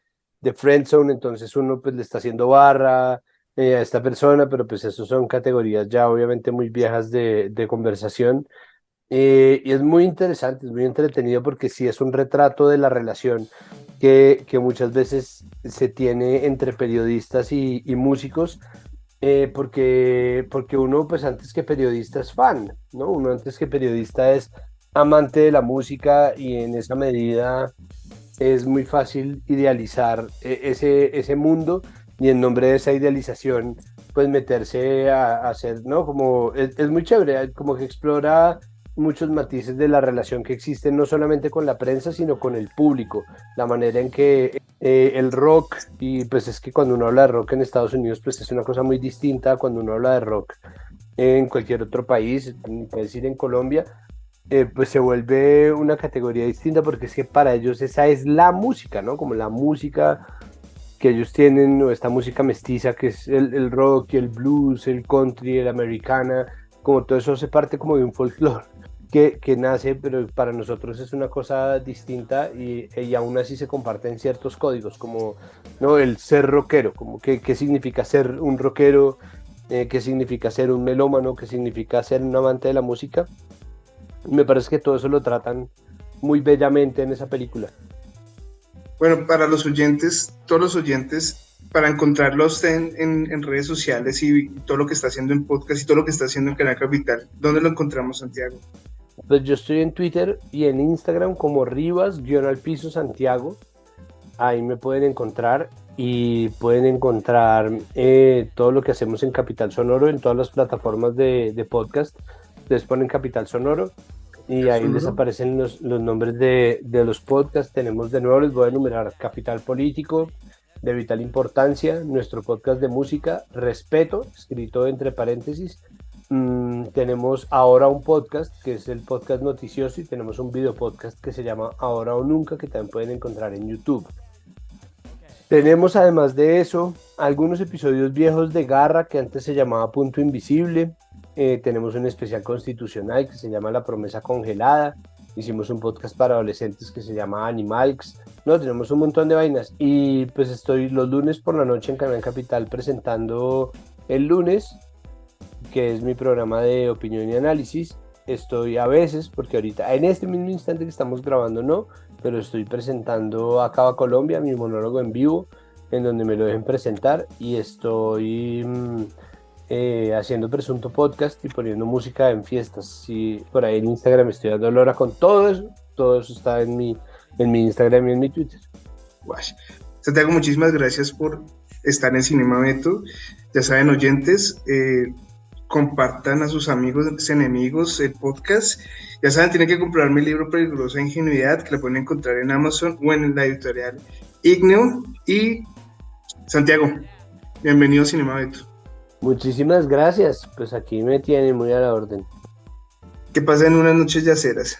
friendzone, entonces uno pues le está haciendo barra, a esta persona, pero pues eso son categorías ya obviamente muy viejas de conversación. Y es muy interesante, es muy entretenido porque sí es un retrato de la relación que muchas veces se tiene entre periodistas y músicos, porque uno pues antes que periodista es fan, ¿no? Uno antes que periodista es amante de la música y en esa medida es muy fácil idealizar ese mundo y en nombre de esa idealización, pues meterse a hacer, ¿no? Como es muy chévere, como que explora muchos matices de la relación que existe no solamente con la prensa, sino con el público, la manera en que el rock, y pues es que cuando uno habla de rock en Estados Unidos, pues es una cosa muy distinta a cuando uno habla de rock en cualquier otro país, puede decir en Colombia, pues se vuelve una categoría distinta porque es que para ellos esa es la música, ¿no? Como la música que ellos tienen, o esta música mestiza que es el rock, el blues, el country, el americana, como todo eso hace parte como de un folclore que nace, pero para nosotros es una cosa distinta y aún así se comparten ciertos códigos, como ¿no? El ser rockero, como qué significa ser un rockero, qué significa ser un melómano, qué significa ser un amante de la música. Me parece que todo eso lo tratan muy bellamente en esa película. Bueno, para los oyentes, todos los oyentes, para encontrarlo a usted en redes sociales y todo lo que está haciendo en podcast y todo lo que está haciendo en Canal Capital, ¿dónde lo encontramos, Santiago? Pues yo estoy en Twitter y en Instagram como Rivas-Santiago. Ahí me pueden encontrar y pueden encontrar todo lo que hacemos en Capital Sonoro en todas las plataformas de podcast. Les ponen Capital Sonoro y ahí les Sonoro. aparecen los nombres de los podcasts. Tenemos de nuevo, les voy a enumerar Capital Político, de vital importancia, nuestro podcast de música, Respeto, escrito entre paréntesis. Tenemos ahora un podcast que es el podcast noticioso y tenemos un video podcast que se llama Ahora o Nunca que también pueden encontrar en YouTube. Tenemos además de eso algunos episodios viejos de Garra que antes se llamaba Punto Invisible. Tenemos un especial constitucional que se llama La Promesa Congelada. Hicimos un podcast para adolescentes que se llama Animalx. No, tenemos un montón de vainas. Y pues estoy los lunes por la noche en Canal Capital presentando El Lunes, que es mi programa de opinión y análisis. Estoy a veces, porque ahorita, en este mismo instante que estamos grabando, no, pero estoy presentando Acaba Colombia, mi monólogo en vivo, en donde me lo dejen presentar, y estoy haciendo Presunto Podcast y poniendo música en fiestas. Y por ahí en Instagram estoy dando hora con todo eso está en mi Instagram y en mi Twitter. Guay. Santiago, muchísimas gracias por estar en Cinema Beto. Ya saben, oyentes, compartan a sus amigos, enemigos el podcast. Ya saben, tienen que comprar mi libro Peligrosa Ingenuidad, que lo pueden encontrar en Amazon o en la editorial Igneo. Y Santiago, bienvenido a Cinema Beto. Muchísimas gracias, pues aquí me tienen muy a la orden. Que pasen unas noches yaceras.